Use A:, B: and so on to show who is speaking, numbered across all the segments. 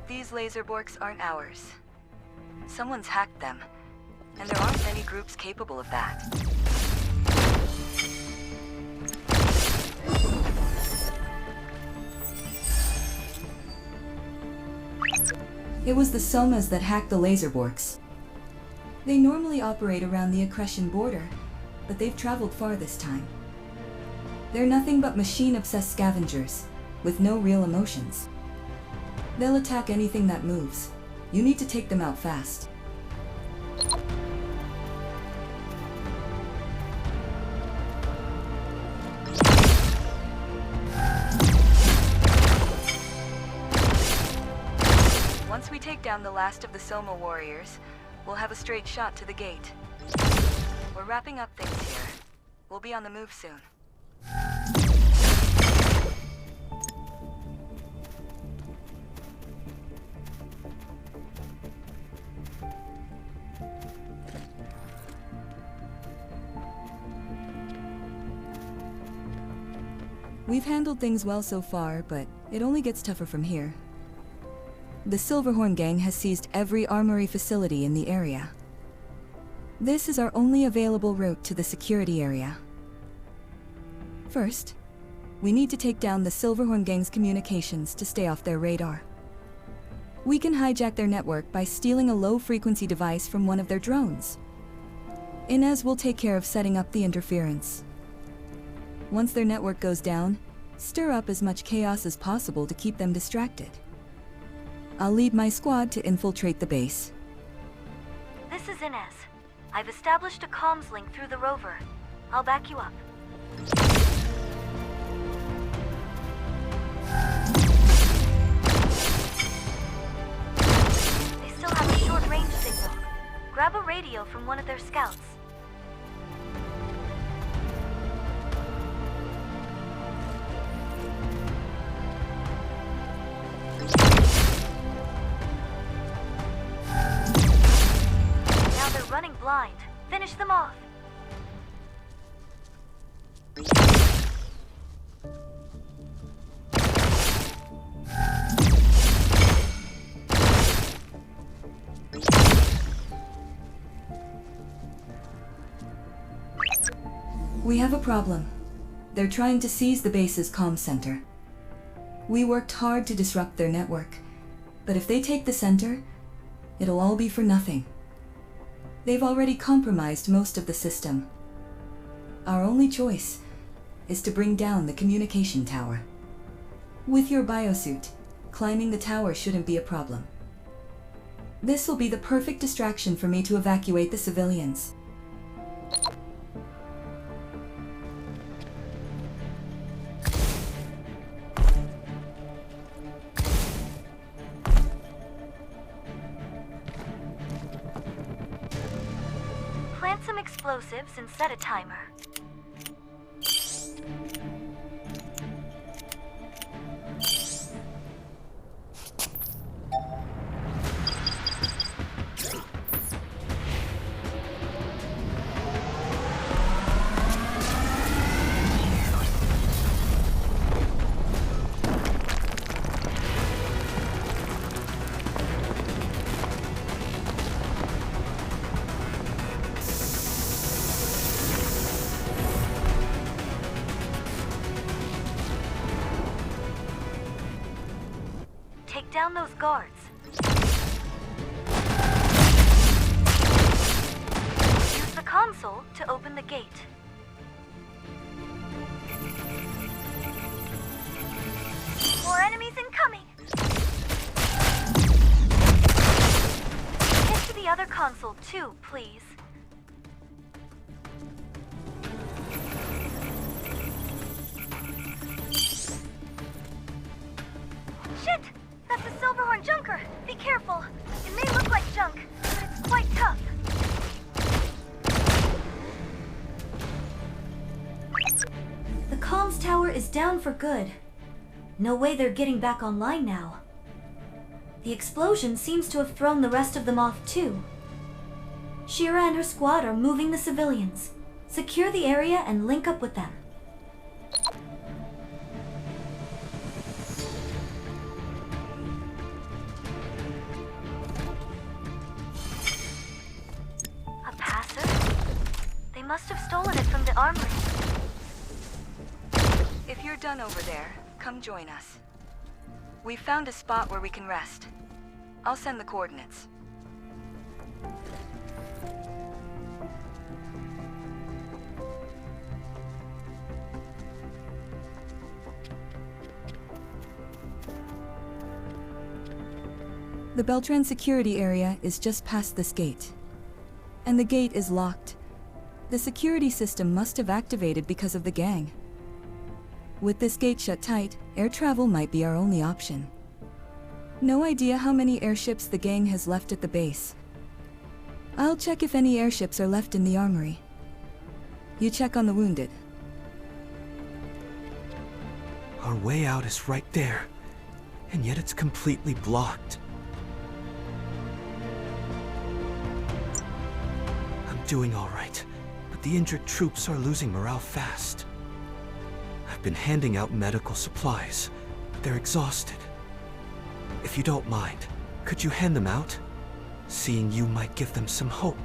A: These laser borks aren't ours. Someone's hacked them, and there aren't many groups capable of that.
B: It was the Somas that hacked the laser borks. They normally operate around the accretion border, but they've traveled far this time. They're nothing but machine-obsessed scavengers, with no real emotions. They'll attack anything that moves. You need to take them out fast.
A: Once we take down the last of the Soma warriors, we'll have a straight shot to the gate. We're wrapping up things here. We'll be on the move soon.
B: We've handled things well so far, but it only gets tougher from here. The Silverhorn gang has seized every armory facility in the area. This is our only available route to the security area. First, we need to take down the Silverhorn gang's communications to stay off their radar. We can hijack their network by stealing a low-frequency device from one of their drones. Inez will take care of setting up the interference. Once their network goes down, stir up as much chaos as possible to keep them distracted. I'll lead my squad to infiltrate the base.
C: This is Inez. I've established a comms link through the rover. I'll back you up. They still have a short-range signal. Grab a radio from one of their scouts. Running blind. Finish them off.
B: We have a problem. They're trying to seize the base's comm center. We worked hard to disrupt their network, but if they take the center, it'll all be for nothing. They've already compromised most of the system. Our only choice is to bring down the communication tower. With your biosuit, climbing the tower shouldn't be a problem. This will be the perfect distraction for me to evacuate the civilians.
C: Plant some explosives and set a timer. Take down those guards. Use the console to open the gate. More enemies incoming! Get to the other console too, please. Shit! That's a Silverhorn junker! Be careful! It may look like junk, but it's quite tough. The comms tower is down for good. No way they're getting back online now. The explosion seems to have thrown the rest of them off too. Shira and her squad are moving the civilians. Secure the area and link up with them. armory.
A: If you're done over there, come join us. We found a spot where we can rest. I'll send the coordinates.
B: The Beltran security area is just past this gate. And the gate is locked. The security system must have activated because of the gang. With this gate shut tight, air travel might be our only option. No idea how many airships the gang has left at the base. I'll check if any airships are left in the armory. You check on the wounded.
D: Our way out is right there, and yet it's completely blocked. I'm doing all right, but the injured troops are losing morale fast. I've been handing out medical supplies, but they're exhausted. If you don't mind, could you hand them out? Seeing you might give them some hope.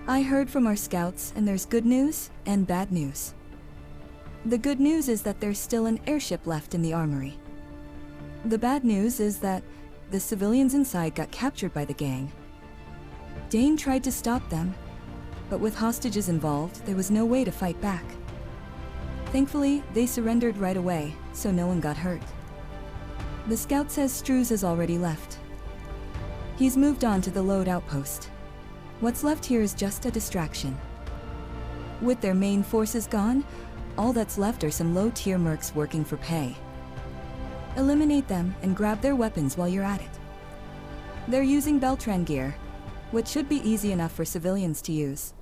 B: I heard from our scouts, and there's good news and bad news. The good news is that there's still an airship left in the armory. The bad news is that the civilians inside got captured by the gang. Dane tried to stop them, but with hostages involved, there was no way to fight back. Thankfully, they surrendered right away, so no one got hurt. The scout says Struz has already left. He's moved on to the load outpost. What's left here is just a distraction. With their main forces gone, all that's left are some low-tier mercs working for pay. Eliminate them and grab their weapons while you're at it. They're using Beltran gear, which should be easy enough for civilians to use.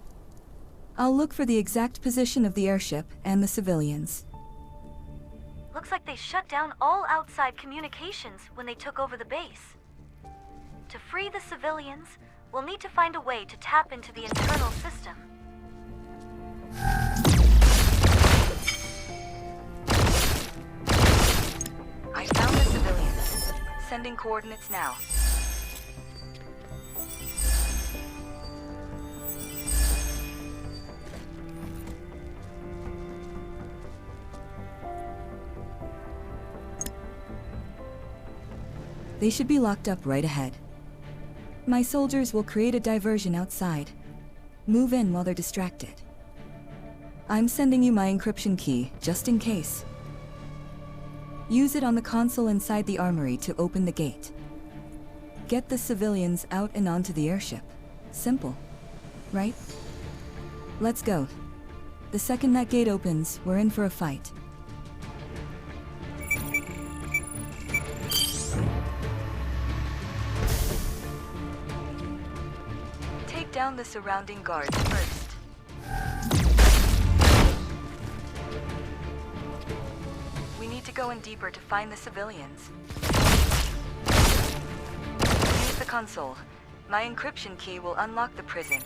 B: I'll look for the exact position of the airship and the civilians.
C: Looks like they shut down all outside communications when they took over the base. To free the civilians, we'll need to find a way to tap into the internal system.
A: I found the civilians. Sending coordinates now.
B: They should be locked up right ahead. My soldiers will create a diversion outside. Move in while they're distracted. I'm sending you my encryption key, just in case. Use it on the console inside the armory to open the gate. Get the civilians out and onto the airship. Simple, right? Let's go. The second that gate opens, we're in for a fight.
A: Down the surrounding guards first. We need to go in deeper to find the civilians. Use the console. My encryption key will unlock the prison.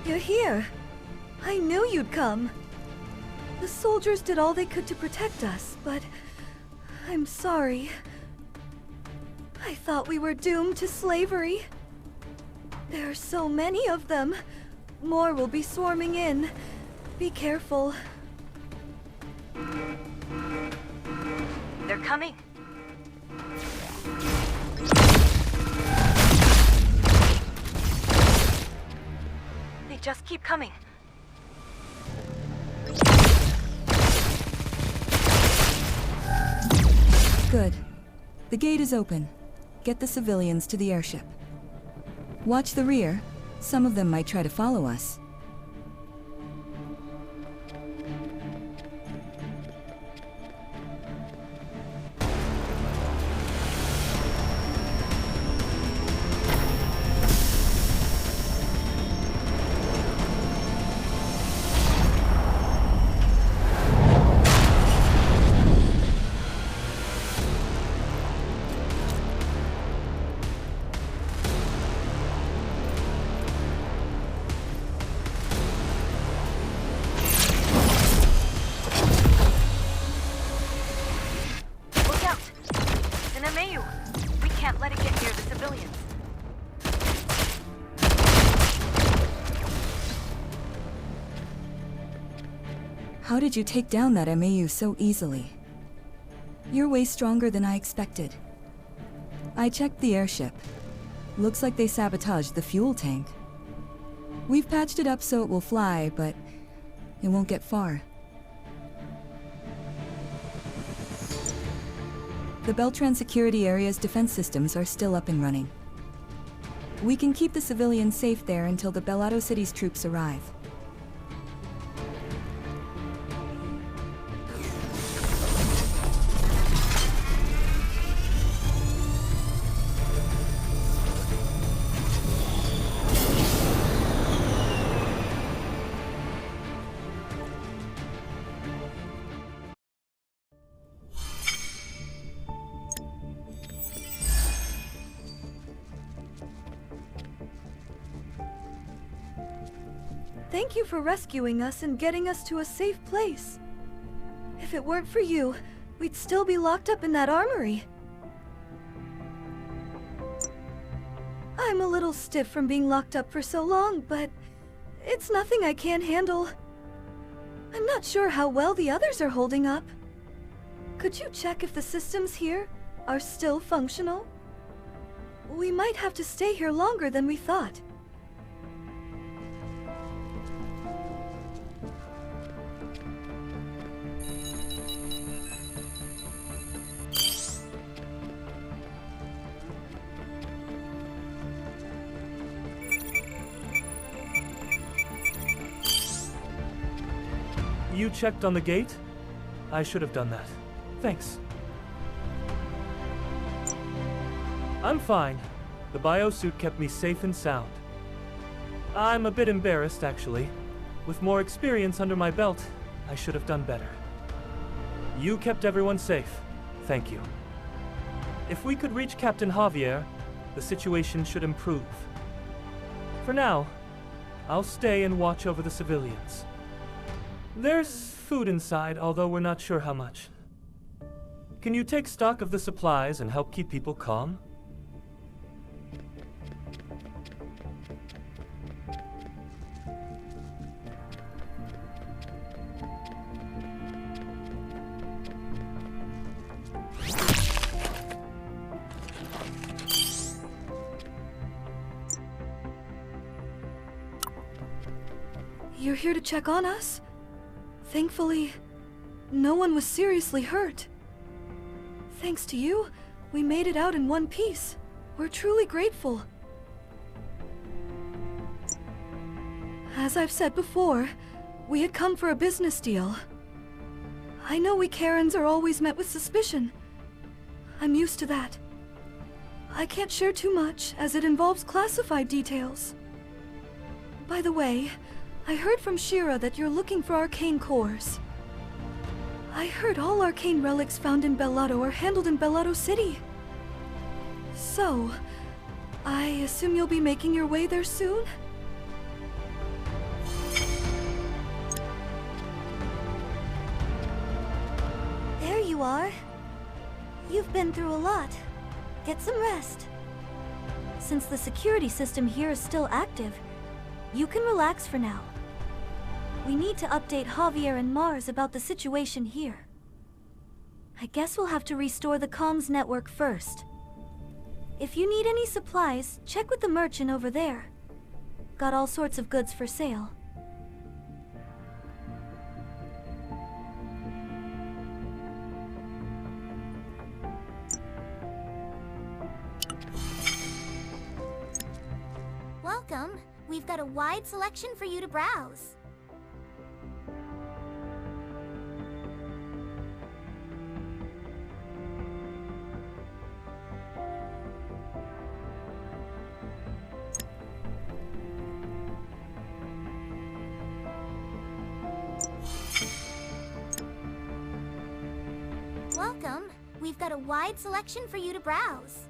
E: You're here. I knew you'd come. The soldiers did all they could to protect us, but I'm sorry. I thought we were doomed to slavery. There are so many of them. More will be swarming in. Be careful.
A: They're coming. just keep coming.
B: Good. The gate is open. Get the civilians to the airship. Watch the rear. Some of them might try to follow us. How did you take down that MAU so easily? You're way stronger than I expected. I checked the airship. Looks like they sabotaged the fuel tank. We've patched it up so it will fly, but it won't get far. The Beltran security area's defense systems are still up and running. We can keep the civilians safe there until the Belado City's troops arrive.
E: Thank you for rescuing us and getting us to a safe place. If it weren't for you, we'd still be locked up in that armory. I'm a little stiff from being locked up for so long, but it's nothing I can't handle. I'm not sure how well the others are holding up. Could you check if the systems here are still functional? We might have to stay here longer than we thought.
F: You checked on the gate? I should have done that. Thanks. I'm fine. The biosuit kept me safe and sound. I'm a bit embarrassed, actually. With more experience under my belt, I should have done better. You kept everyone safe. Thank you. If we could reach Captain Javier, the situation should improve. For now, I'll stay and watch over the civilians. There's food inside, although we're not sure how much. Can you take stock of the supplies and help keep people calm?
E: You're here to check on us? Thankfully, no one was seriously hurt. Thanks to you, we made it out in one piece. We're truly grateful. As I've said before, we had come for a business deal. I know we Karens are always met with suspicion. I'm used to that. I can't share too much, as it involves classified details. By the way, I heard from Shira that you're looking for arcane cores. I heard all arcane relics found in Belado are handled in Belado City. So, I assume you'll be making your way there soon?
C: There you are. You've been through a lot. Get some rest. Since the security system here is still active, you can relax for now. We need to update Javier and Mars about the situation here. I guess we'll have to restore the comms network first. If you need any supplies, check with the merchant over there. got all sorts of goods for sale.
G: Welcome. We've got a wide selection for you to browse. Welcome. We've got a wide selection for you to browse.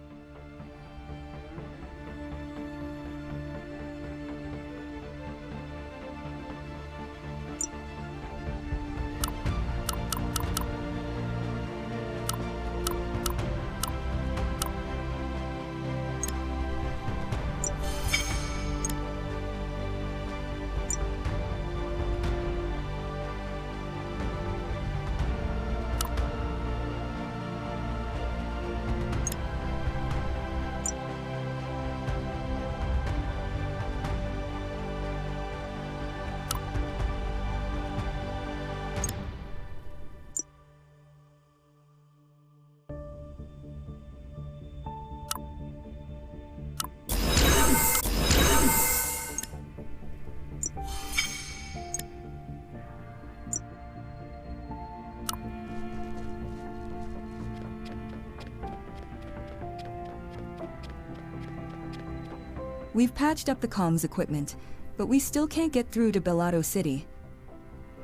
B: We've patched up the comms equipment, but we still can't get through to Belado City.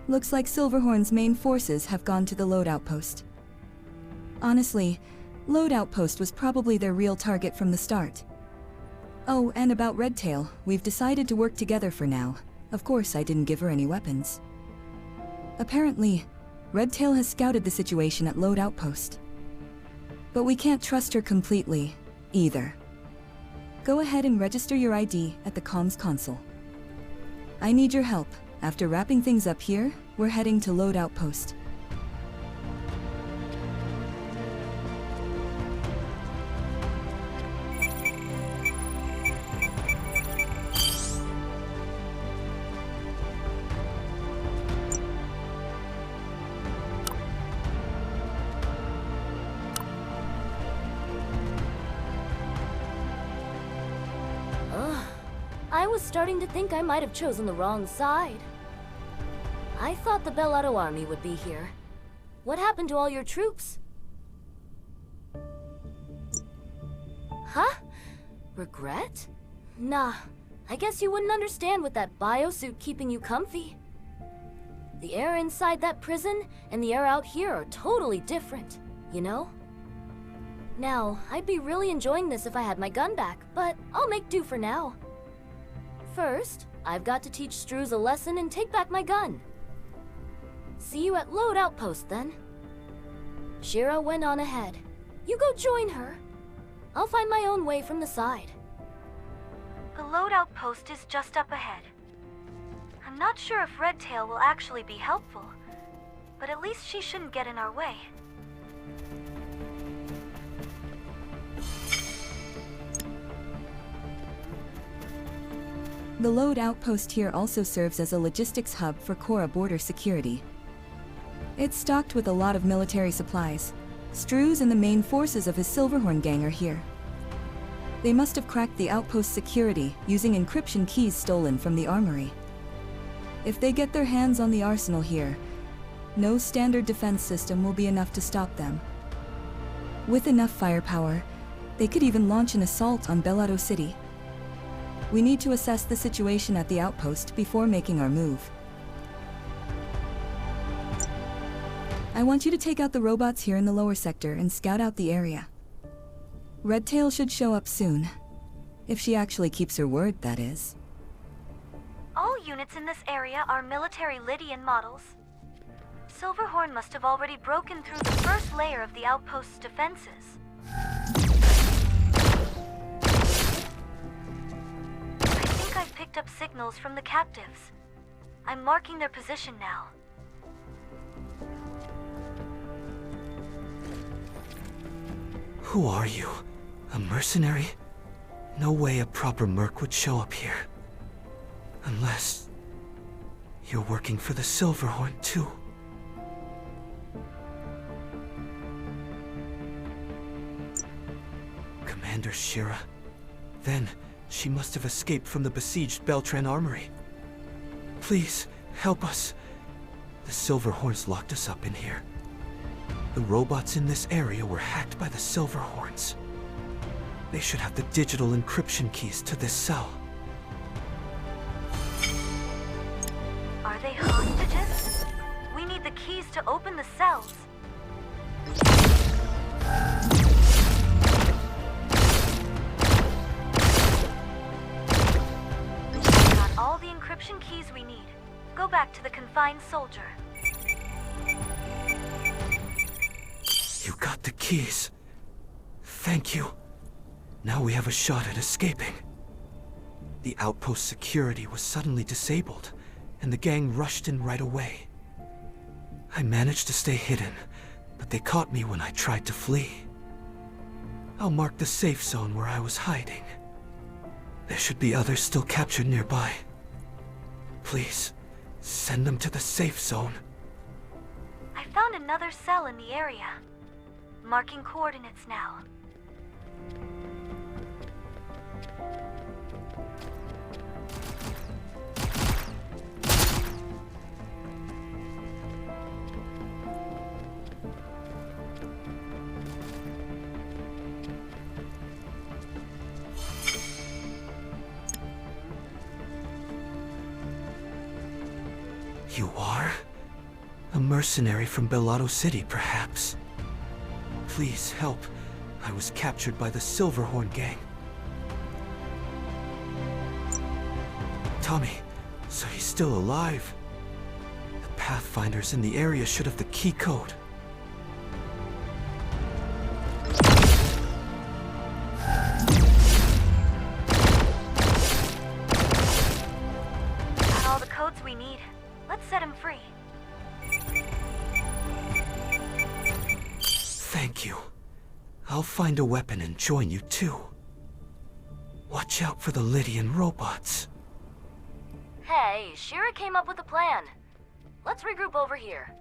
B: Looks like Silverhorn's main forces have gone to the load outpost. Honestly, load outpost was probably their real target from the start. Oh, and about Redtail, we've decided to work together for now. Of course, I didn't give her any weapons. Apparently, Redtail has scouted the situation at load outpost. But we can't trust her completely, either. Go ahead and register your ID at the comms console. I need your help. After wrapping things up here, we're heading to load outpost.
H: I was starting to think I might have chosen the wrong side. I thought the Belado army would be here. What happened to all your troops? Huh? Regret? Nah, I guess you wouldn't understand with that biosuit keeping you comfy. The air inside that prison and the air out here are totally different, you know? Now, I'd be really enjoying this if I had my gun back, but I'll make do for now. First, I've got to teach Struz a lesson and take back my gun. See you at load outpost then. Shira went on ahead. You go join her. I'll find my own way from the side.
C: The load outpost is just up ahead. I'm not sure if Redtail will actually be helpful, but at least she shouldn't get in our way.
B: The load outpost here also serves as a logistics hub for Korra border security. It's stocked with a lot of military supplies. Struz and the main forces of his Silverhorn gang are here. They must have cracked the outpost security using encryption keys stolen from the armory. If they get their hands on the arsenal here, no standard defense system will be enough to stop them. With enough firepower, they could even launch an assault on Belado City. We need to assess the situation at the outpost before making our move. I want you to take out the robots here in the lower sector and scout out the area. Redtail should show up soon. If she actually keeps her word, that is.
C: All units in this area are military Lydian models. Silverhorn must have already broken through the first layer of the outpost's defenses. I think I've picked up signals from the captives. I'm marking their position now.
D: Who are you? A mercenary? No way a proper merc would show up here. Unless you're working for the Silverhorn too. Commander Shira. Then, she must have escaped from the besieged Beltran Armory. Please, help us. The Silverhorns locked us up in here. The robots in this area were hacked by the Silverhorns. They should have the digital encryption keys to this cell.
C: Are they hostages? We need the keys to open the cells. Got all the encryption keys we need. Go back to the confined soldier.
D: You got the keys. Thank you. Now we have a shot at escaping. The outpost security was suddenly disabled, and the gang rushed in right away. I managed to stay hidden, but they caught me when I tried to flee. I'll mark the safe zone where I was hiding. There should be others still captured nearby. Please, send them to the safe zone.
C: I found another cell in the area. Marking coordinates now.
D: You are? A mercenary from Belado City, perhaps? Please help. I was captured by the Silverhorn gang. Tommy, so he's still alive. The Pathfinders in the area should have the key code.
C: Got all the codes we need. Let's set him free.
D: Thank you. I'll find a weapon and join you too. Watch out for the Lydian robots.
H: Hey, Shira came up with a plan. Let's regroup over here.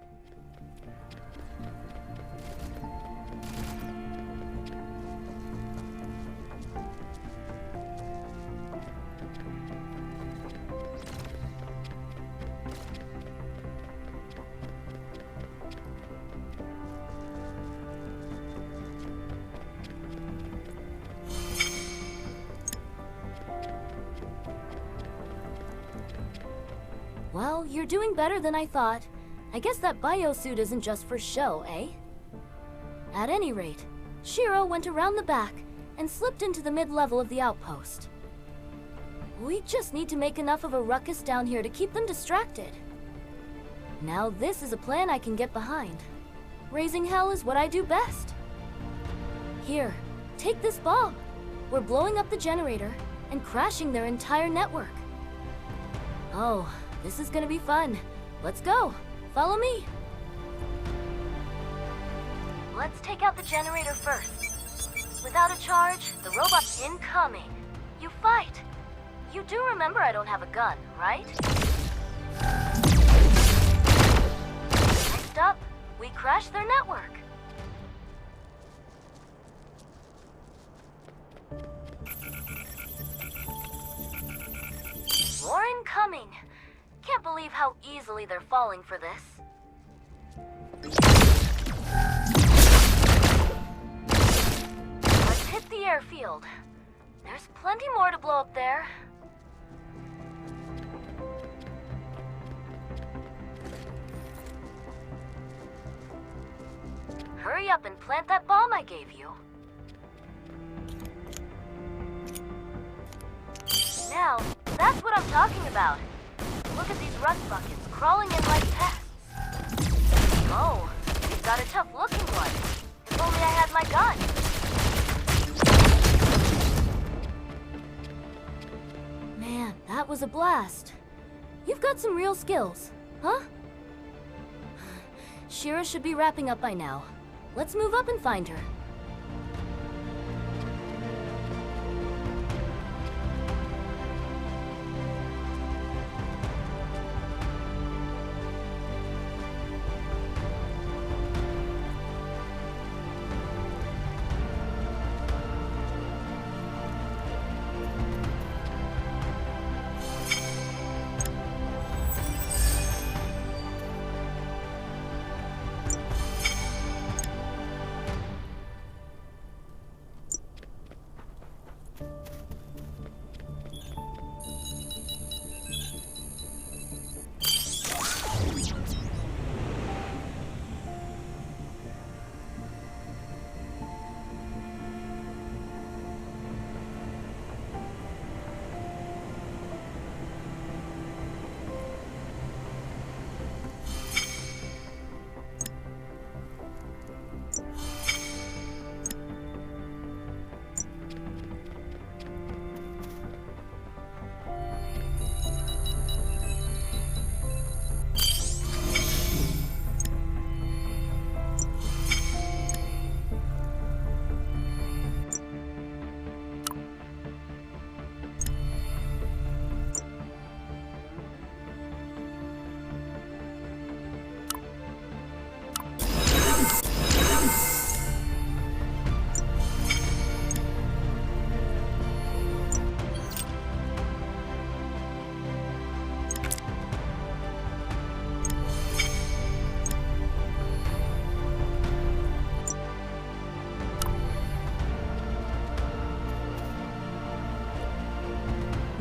H: Well, you're doing better than I thought. I guess that biosuit isn't just for show, eh? At any rate, Shiro went around the back and slipped into the mid-level of the outpost. We just need to make enough of a ruckus down here to keep them distracted. Now this is a plan I can get behind. Raising hell is what I do best. Here, take this bomb. We're blowing up the generator and crashing their entire network. Oh, this is gonna be fun. Let's go. Follow me. Let's take out the generator first. Without a charge, the robot's incoming. You fight. You do remember I don't have a gun, right? Next up, we crash their network. More incoming. Can't believe how easily they're falling for this. Let's hit the airfield. There's plenty more to blow up there. Hurry up and plant that bomb I gave you. Now, that's what I'm talking about. Look at these rust buckets crawling in like pests. Oh, we've got a tough-looking one. If only I had my gun. Man, that was a blast. You've got some real skills, huh? Shira should be wrapping up by now. Let's move up and find her.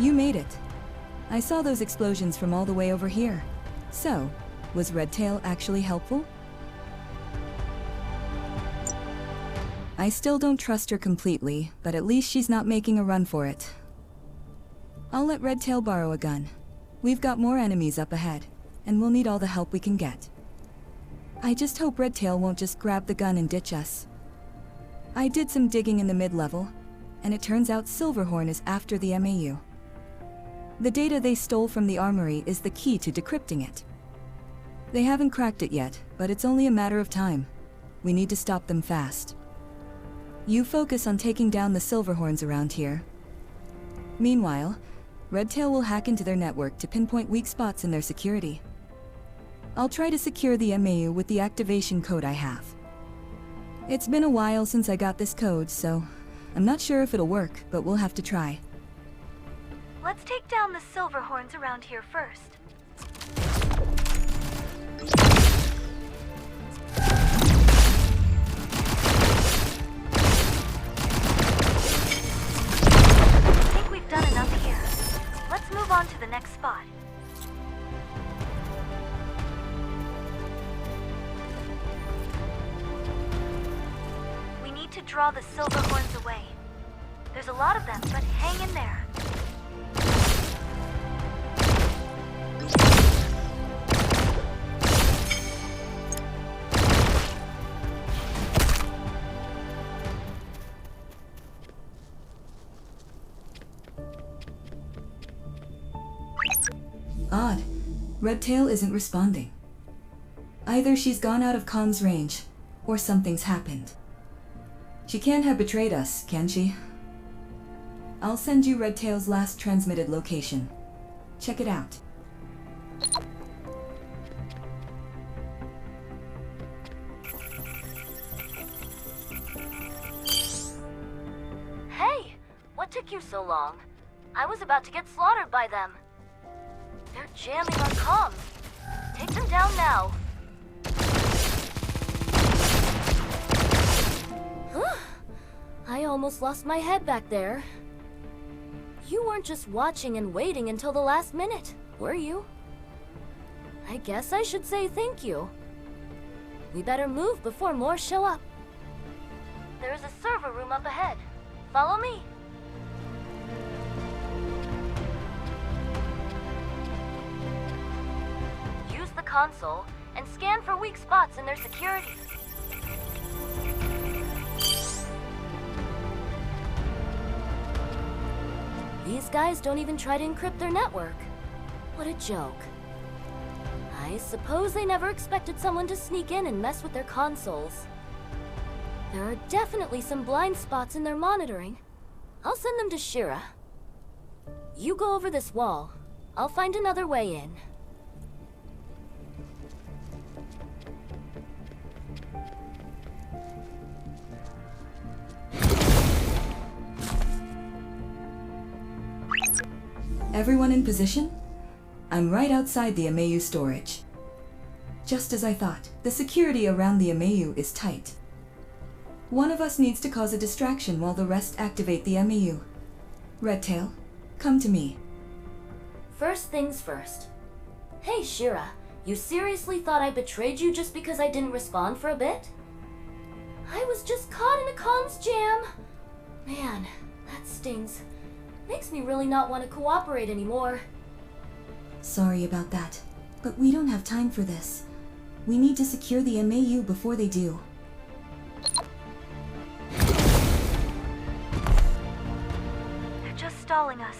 B: You made it. I saw those explosions from all the way over here. So, was Redtail actually helpful? I still don't trust her completely, but at least she's not making a run for it. I'll let Redtail borrow a gun. We've got more enemies up ahead, and we'll need all the help we can get. I just hope Redtail won't just grab the gun and ditch us. I did some digging in the mid-level, and it turns out Silverhorn is after the MAU. The data they stole from the armory is the key to decrypting it. They haven't cracked it yet, but it's only a matter of time. We need to stop them fast. You focus on taking down the Silverhorns around here. Meanwhile, Redtail will hack into their network to pinpoint weak spots in their security. I'll try to secure the MAU with the activation code I have. It's been a while since I got this code, so I'm not sure if it'll work, but we'll have to try.
C: Let's take down the Silverhorns around here first. I think we've done enough here. Let's move on to the next spot. We need to draw the Silverhorns away. There's a lot of them, but hang in there.
B: Odd. Redtail isn't responding. Either she's gone out of comms range, or something's happened. She can't have betrayed us, can she? I'll send you Redtail's last transmitted location. Check it out.
H: Hey! What took you so long? I was about to get slaughtered by them. They're jamming our comms. Take them down now. I almost lost my head back there. You weren't just watching and waiting until the last minute, were you? I guess I should say thank you. We better move before more show up. There's a server room up ahead. Follow me. Use the console and scan for weak spots in their security. These guys don't even try to encrypt their network. What a joke. I suppose they never expected someone to sneak in and mess with their consoles. There are definitely some blind spots in their monitoring. I'll send them to Shira. You go over this wall. I'll find another way in.
B: Everyone in position? I'm right outside the MAU storage. Just as I thought, the security around the MAU is tight. One of us needs to cause a distraction while the rest activate the MAU. Redtail, come to me.
H: First things first. Hey, Shira, you seriously thought I betrayed you just because I didn't respond for a bit? I was just caught in a comms jam. Man, that stings. Makes me really not want to cooperate anymore.
B: Sorry about that, but we don't have time for this. We need to secure the MAU before they do.
C: They're just stalling us.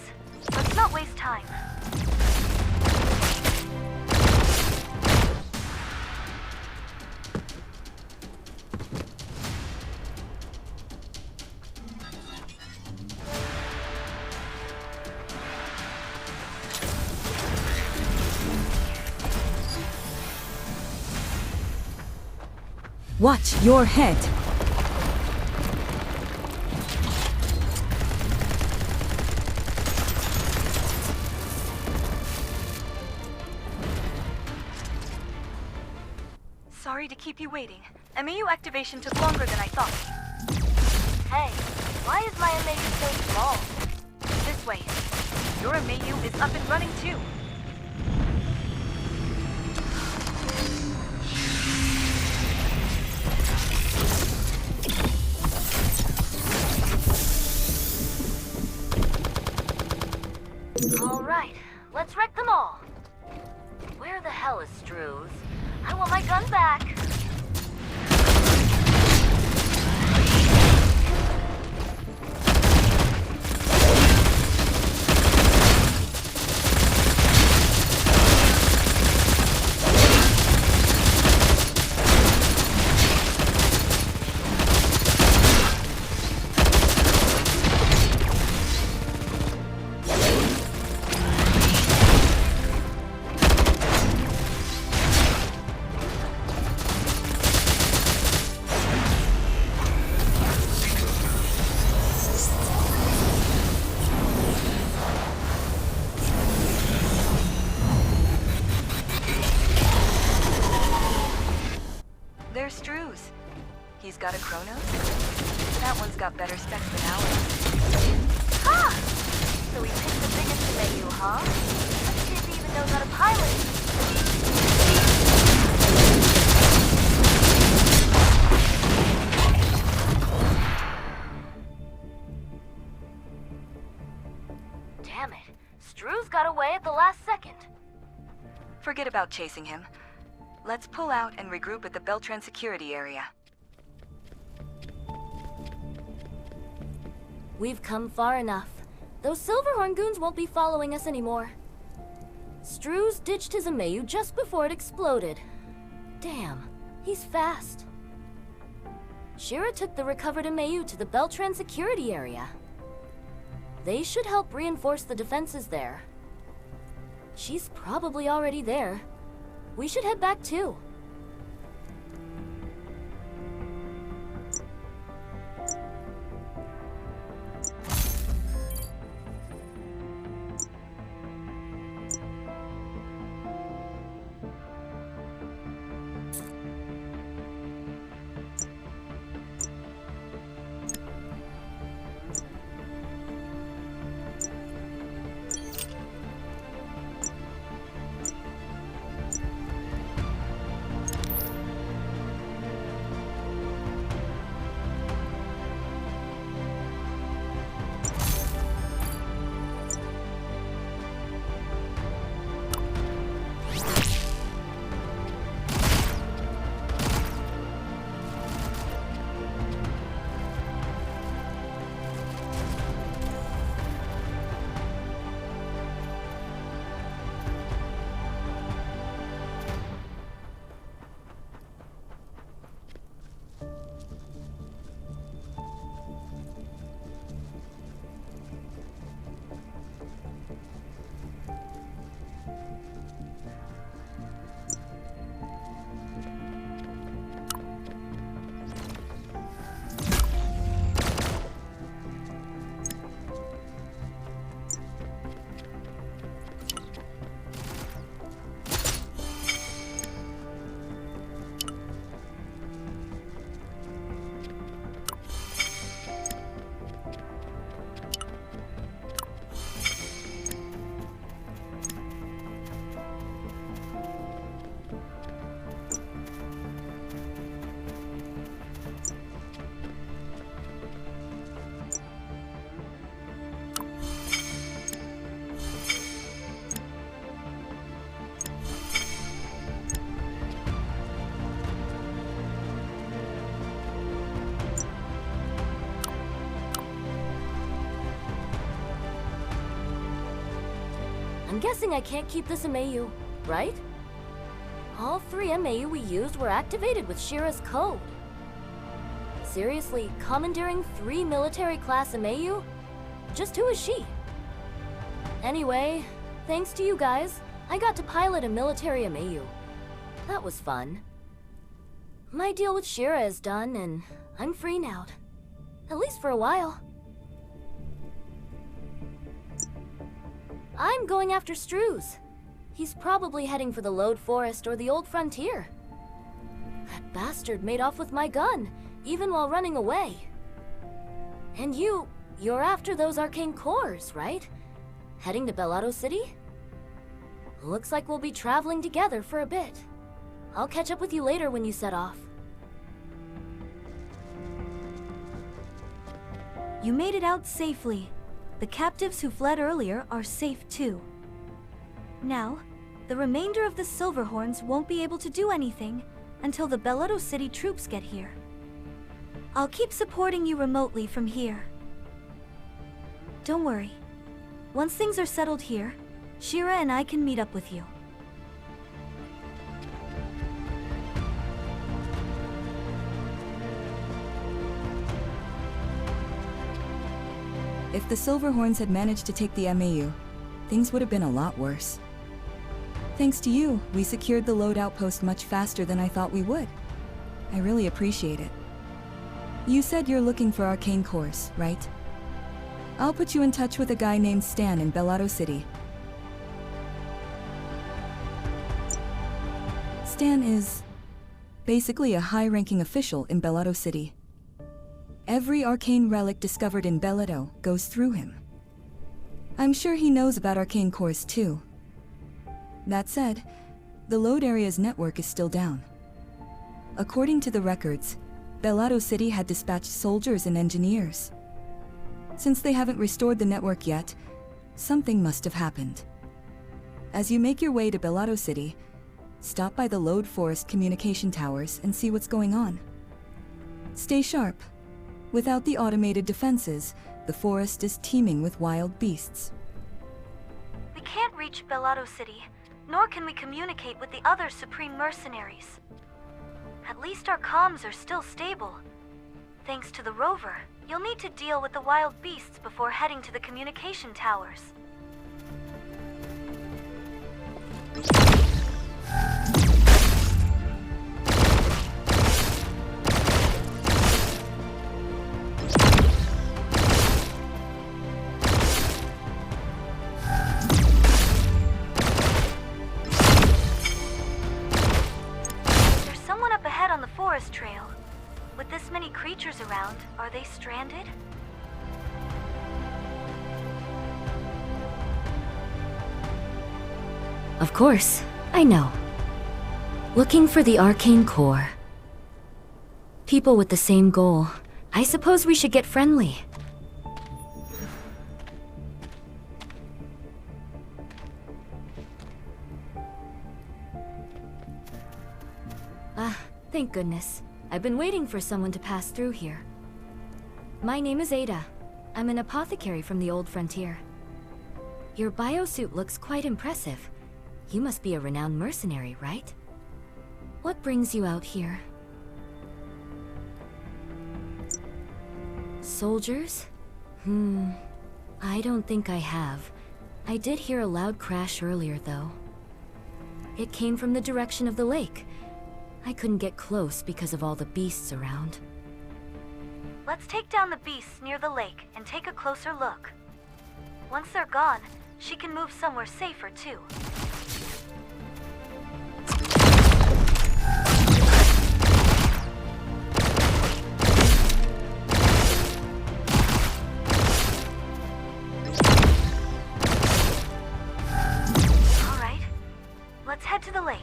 C: Let's not waste time.
B: Watch your head!
A: Sorry to keep you waiting. MAU activation took longer than I thought.
H: Hey, why is my MAU so small?
A: This way. Your Mayu is up and running too.
H: All right, let's wreck them all. Where the hell is Struze? I want my gun back.
A: There's Struze. He's got a Chronos? That one's got better specs than ours.
H: Ha! So he picked the biggest Mayu, huh? He didn't even know how to pilot it. Damn it. Struze got away at the last second.
A: Forget about chasing him. Let's pull out and regroup at the Beltran security area.
H: We've come far enough. Those Silverhorn goons won't be following us anymore. Struze ditched his Mayu just before it exploded. Damn, he's fast. Shira took the recovered Mayu to the Beltran security area. They should help reinforce the defenses there. She's probably already there. We should head back too. I'm guessing I can't keep this Mayu, right? All 3 Mayu we used were activated with Shira's code. Seriously, commandeering 3 military-class Mayu? Just who is she? Anyway, thanks to you guys, I got to pilot a military Mayu. That was fun. My deal with Shira is done, and I'm free now. At least for a while. I'm going after Struze. He's probably heading for the Lode Forest or the Old Frontier. That bastard made off with my gun, even while running away. And you're after those arcane cores, right? Heading to Bellado City? Looks like we'll be traveling together for a bit. I'll catch up with you later when you set off.
C: You made it out safely. The captives who fled earlier are safe too. Now, the remainder of the Silverhorns won't be able to do anything until the Bellado City troops get here. I'll keep supporting you remotely from here. Don't worry. Once things are settled here, Shira and I can meet up with you.
B: If the Silverhorns had managed to take the MAU, things would have been a lot worse. Thanks to you, we secured the load outpost much faster than I thought we would. I really appreciate it. You said you're looking for arcane cores, right? I'll put you in touch with a guy named Stan in Bellado City. Stan is basically a high-ranking official in Bellado City. Every arcane relic discovered in Bellado goes through him. I'm sure he knows about arcane cores too. That said, the load area's network is still down. According to the records, Bellado City had dispatched soldiers and engineers. Since they haven't restored the network yet, something must have happened. As you make your way to Bellado City, stop by the Load Forest communication towers and see what's going on. Stay sharp. Without the automated defenses, the forest is teeming with wild beasts.
C: We can't reach Bellado City, nor can we communicate with the other Supreme Mercenaries. At least our comms are still stable. Thanks to the rover, you'll need to deal with the wild beasts before heading to the communication towers. There's someone up ahead on the forest trail. With this many creatures around, are they stranded?
H: Of course, I know. Looking for the arcane core. People with the same goal. I suppose we should get friendly. Ah, thank goodness. I've been waiting for someone to pass through here. My name is Ada. I'm an apothecary from the old frontier. Your biosuit looks quite impressive. You must be a renowned mercenary, right? What brings you out here? Soldiers? I don't think I have. I did hear a loud crash earlier, though. It came from the direction of the lake. I couldn't get close because of all the beasts around.
C: Let's take down the beasts near the lake and take a closer look. Once they're gone, she can move somewhere safer too. All right, let's head to the lake.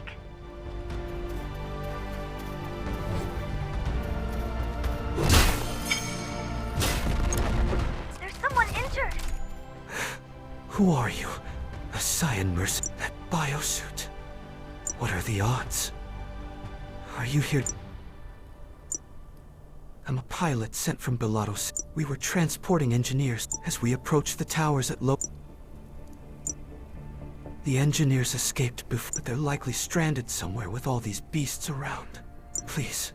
D: Who are you? A Saiyan merc... That biosuit. What are the odds? Are you here... I'm a pilot sent from Bellado. We were transporting engineers as we approached the towers at low... The engineers escaped before, but they're likely stranded somewhere with all these beasts around. Please,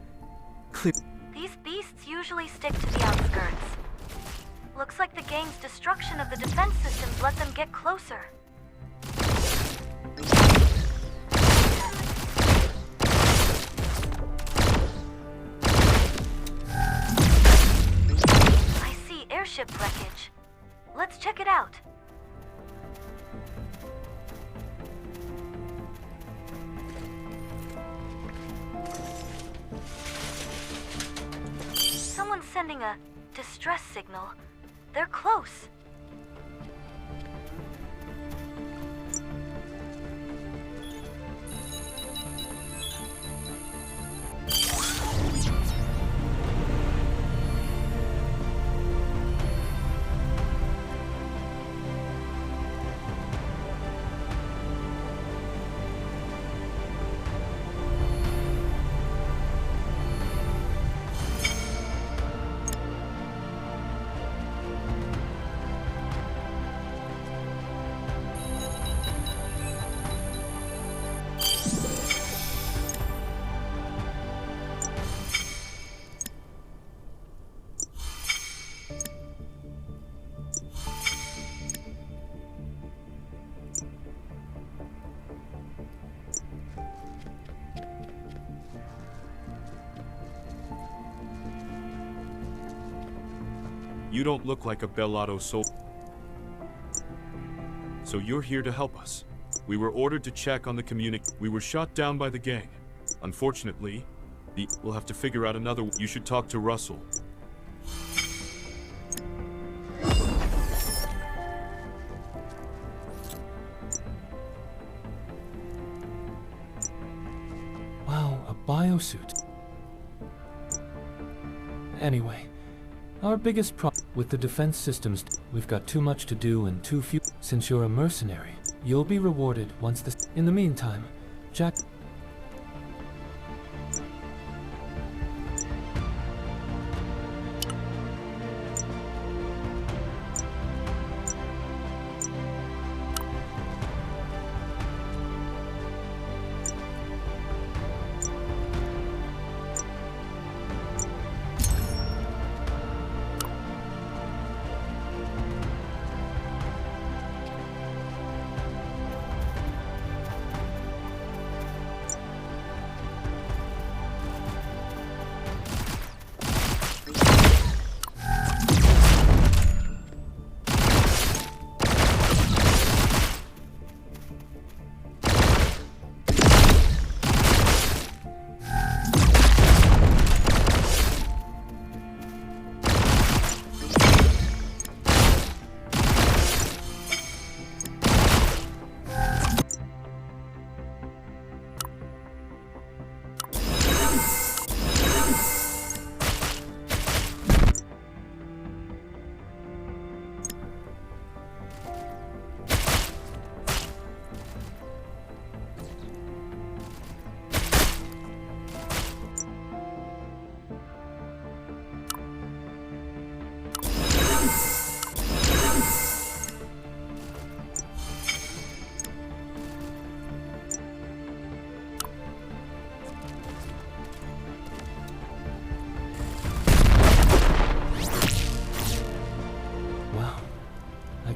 D: clear...
C: These beasts usually stick to the outskirts. Looks like the gang's destruction of the defense systems let them get closer. I see airship wreckage. Let's check it out. Someone's sending a distress signal. They're close.
I: You don't look like a Bellado soldier. So you're here to help us. We were ordered to check on the We were shot down by the gang. Unfortunately, we'll have to figure out another. You should talk to Russell.
F: Wow, a biosuit. Anyway, our biggest problem with the defense systems, we've got too much to do and too few. Since you're a mercenary, you'll be rewarded once this. In the meantime, Jack.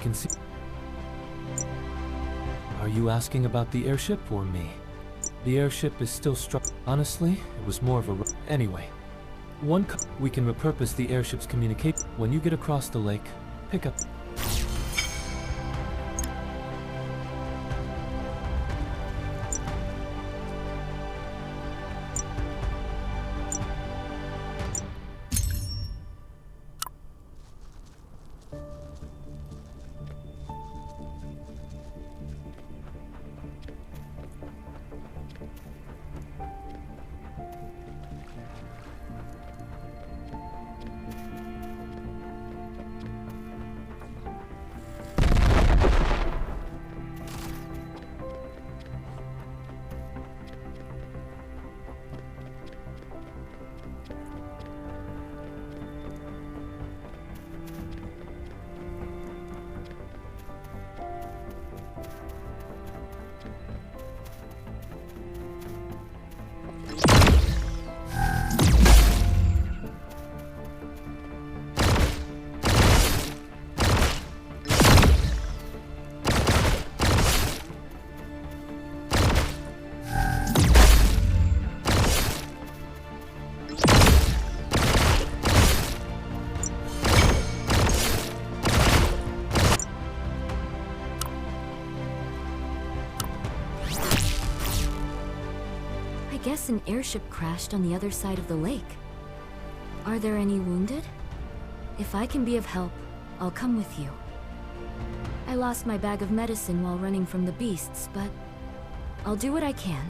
F: Can see. Are you asking about the airship or me? The airship is still struck. Honestly, it was more of a. Anyway, we can repurpose the airship's communicate. When you get across the lake, pick up.
H: I guess an airship crashed on the other side of the lake. Are there any wounded? If I can be of help, I'll come with you. I lost my bag of medicine while running from the beasts, but I'll do what I can.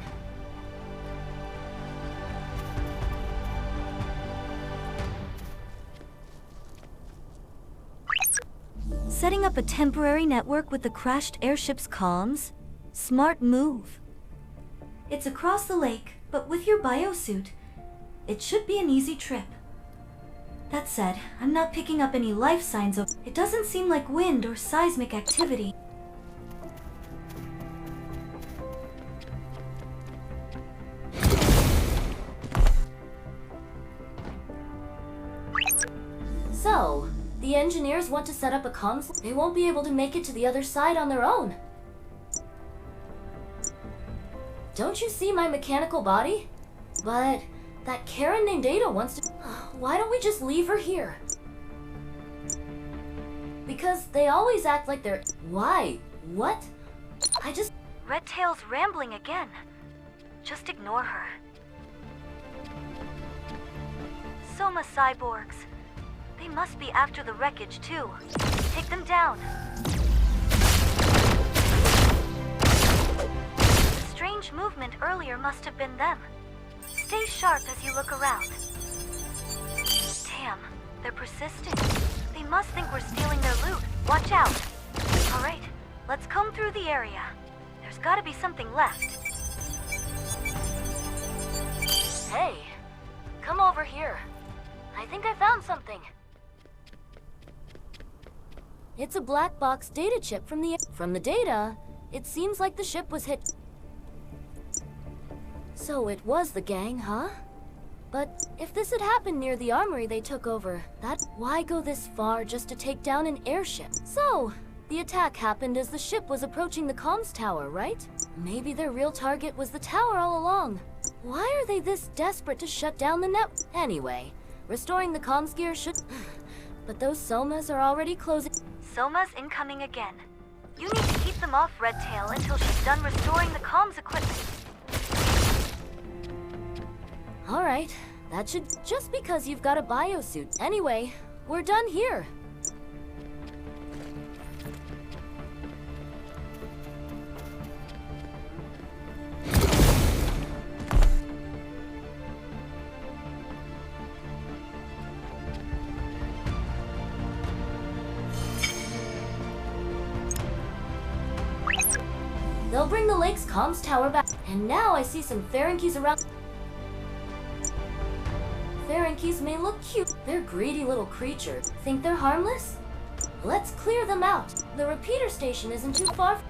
C: Setting up a temporary network with the crashed airship's comms? Smart move. It's across the lake, but with your biosuit, it should be an easy trip. That said, I'm not picking up any life signs of. It doesn't seem like wind or seismic activity.
H: So, the engineers want to set up a comms. They won't be able to make it to the other side on their own. Don't you see my mechanical body? But that Karen named Ada wants to. Why don't we just leave her here? Because they always act like they're... Why? What?
C: Redtail's rambling again. Just ignore her. Soma cyborgs. They must be after the wreckage too. Take them down. The strange movement earlier must have been them. Stay sharp as you look around. Damn, they're persistent. They must think we're stealing their loot. Watch out. Alright, let's comb through the area. There's gotta be something left.
H: Hey, come over here. I think I found something. It's a black box data chip from the data. It seems like the ship was hit. So it was the gang, huh? But if this had happened near the armory they took over, why go this far just to take down an airship? So, the attack happened as the ship was approaching the comms tower, right? Maybe their real target was the tower all along. Why are they this desperate to shut down the net? Anyway, restoring the comms gear should... But those Somas are already closing...
C: Soma's incoming again. You need to keep them off Redtail until she's done restoring the comms equipment.
H: Alright, that should... Just because you've got a biosuit. Anyway, we're done here. They'll bring the lake's comms tower back. And now I see some Ferengies around. Ferengies may look cute. They're greedy little creatures. Think they're harmless? Let's clear them out. The repeater station isn't too far.